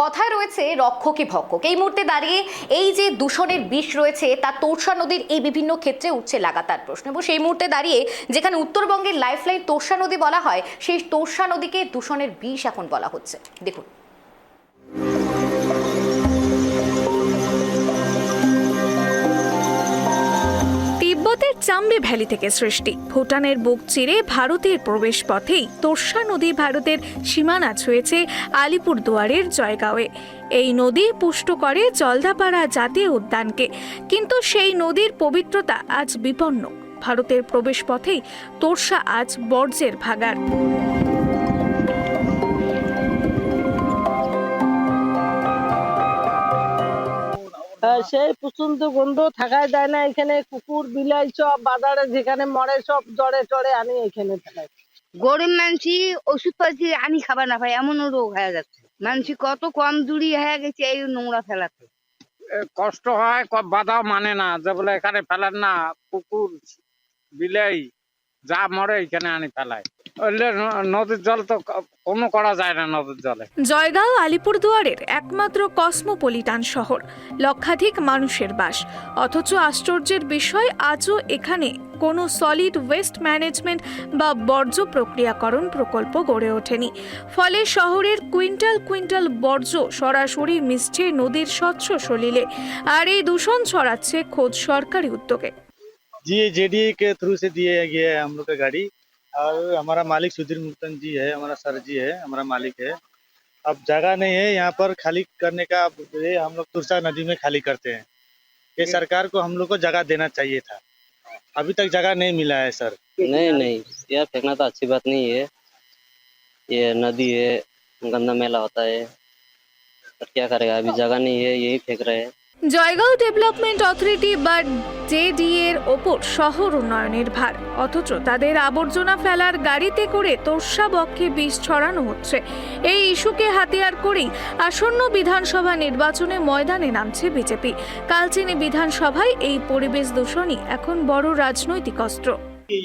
কথায় রয়েছে রক্ষকে ভক্ষক। এই মুহূর্তে দাঁড়িয়ে এই যে দূষণের বিষ রয়েছে তা তোর্ষা নদীর এই বিভিন্ন ক্ষেত্রে উঠছে লাগাতার প্রশ্ন, এবং সেই মুহূর্তে দাঁড়িয়ে যেখানে উত্তরবঙ্গের লাইফলাইন তোর্ষা নদী বলা হয়, সেই তোর্ষা নদীকে দূষণের বিষ এখন বলা হচ্ছে। দেখুন, তিব্বতের চাম্বে ভ্যালি থেকে সৃষ্টি, ভুটানের বুক চিরে ভারতের প্রবেশ পথেই তোর্ষা নদী ভারতের সীমানা ছুঁয়েছে আলিপুরদুয়ারের জয়গাঁওয়ে। এই নদী পুষ্ট করে জলদাপাড়া জাতীয় উদ্যানকে, কিন্তু সেই নদীর পবিত্রতা আজ বিপন্ন। ভারতের প্রবেশ পথেই তোর্ষা আজ বর্জ্যের ভাগাড়। সেই প্রচন্ড গন্ধ থাকাই যায় না এখানে। কুকুর বিলাই সব বাজারে যেখানে মরে সব জড়ে টড়ে আনি এখানে ফেলাই। গরিব মানসি ওষুধ পাতি আনি খাবার না পাই, এমন রোগ হয়ে যাচ্ছে। মানসি কত কম দূরি হয়ে গেছে এই নোংরা ফেলাতে। কষ্ট হয়, বাধাও মানে না যে বলে এখানে ফেলেন না, কুকুর বিলাই যা মরে এখানে আনি ফেলায়। নদীর জল তো কোনো করা যায় না নদীর জলে। জয়গাঁও আলিপুরদুয়ারের একমাত্র কসমোপলিটান শহর, লক্ষাধিক মানুষের বাস, অথচ আশ্চর্যের বিষয় আজও এখানে কোনো সলিড ওয়েস্ট ম্যানেজমেন্ট বা বর্জ্য প্রক্রিয়াকরণ প্রকল্প গড়ে ওঠেনি। ফলে শহরের কুইন্টাল কুইন্টাল বর্জ্য সরাসরি মিশছে নদীর স্বচ্ছ সলিলে, আর এই দূষণ ছড়াচ্ছে খোদ সরকারি উদ্যোগে। जी जेडीए के थ्रू से दिए गए है हम लोग का गाड़ी, और हमारा मालिक सुधीर मुक्तन जी है, हमारा सर जी है, हमारा मालिक है। अब जगह नहीं है यहाँ पर खाली करने का, ये हम लोग तुरसा नदी में खाली करते हैं। ये सरकार को हम लोग को जगह देना चाहिए था, अभी तक जगह नहीं मिला है सर। नहीं यार, फेंकना तो अच्छी बात नहीं है। ये नदी है, गंदा मेला होता है, पर क्या करेगा, अभी जगह नहीं है, यही फेंक रहे हैं। জয়গাঁও ডেভেলপমেন্ট অথরিটি বা জেডিএ এর ওপর শহর উন্নয়নের ভার, অথচ তাদের আবর্জনা ফেলার গাড়িতে করে তোর্ষা বক্ষে বিষ ছড়ানো হচ্ছে। এই ইস্যুকে হাতিয়ার করেই আসন্ন বিধানসভা নির্বাচনে ময়দানে নামছে বিজেপি। কালচিনি বিধানসভায় এই পরিবেশ দূষণই এখন বড় রাজনৈতিক অস্ত্র।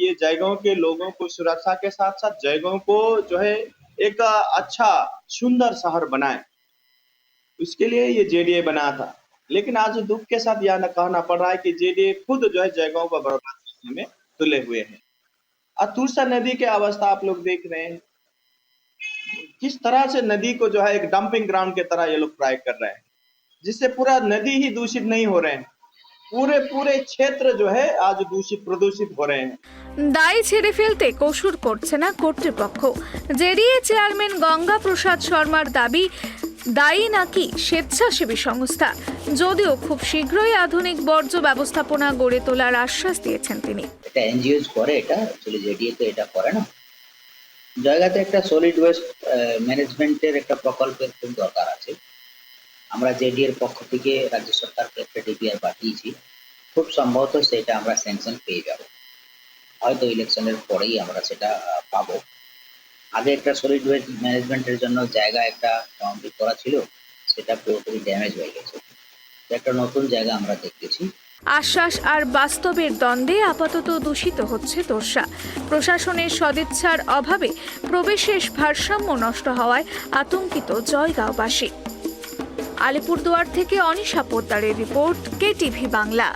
ये जयगांव के लोगों को सुरक्षा के साथ साथ जयगांव को जो है एक अच्छा सुंदर शहर बनाए, उसके लिए ये जेडीए बना था। लेकिन आज दुख के साथ यह कहना पड़ रहा है कि जेडीए खुद जो है जयगांव को बर्बाद करने में तुले हुए हैं। और तुरसा नदी की अवस्था आप लोग देख रहे हैं, किस तरह से नदी को जो है एक डंपिंग ग्राउंड की तरह ये लोग ट्राई कर रहे हैं, जिससे पूरा नदी ही दूषित नहीं हो रहे हैं, पूरे क्षेत्र जो है आज दूषित प्रदूषित हो रहे हैं। দায় ছেড়ে ফেলতে কসুর করছে না কর্তৃপক্ষ। জেডিএ চেয়ারম্যান গঙ্গা প্রসাদ শর্মার দাবি, দায়ী নাকি স্বেচ্ছাসেবী সংস্থা, যদিও খুব শীঘ্রই আধুনিক বর্জ্য ব্যবস্থাপনা গড়ে তোলার আশ্বাস দিয়েছেন তিনি। এটা এনজিওস করে, এটা অ্যাকচুয়ালি জেডিএ তো এটা করে না। জায়গাতে একটা সলিড ওয়েস্ট ম্যানেজমেন্টের একটা প্রকল্পের খুব দরকার আছে। আমরা জেডিএ এর পক্ষ থেকে রাজ্য সরকারকে একটা ডিপিআর পাঠিয়েছি, খুব সম্ভবত সেটা আমরা স্যাংশন পেয়ে যাব, হয়তো ইলেকশনের পরেই আমরা সেটা পাবো। আগে একটা সলিড ওয়েস্ট ম্যানেজমেন্টের জন্য জায়গা একটা বাউন্ডারি করা ছিল, সেটা পুরোপুরি ড্যামেজ হয়ে গেছে। একটা নতুন জায়গা আমরা দেখতেছি। আশ্বাস আর বাস্তবের দ্বন্দ্বে আপাতত দূষিত হচ্ছে তোর্ষা। প্রশাসনের সদিচ্ছার অভাবে প্রবেশের ভারসাম্য নষ্ট হওয়ায় আতঙ্কিত জয়গাঁওবাসী। আলিপুরদুয়ার থেকে অনিশা পোদ্দারের রিপোর্ট, কেটিভি বাংলা।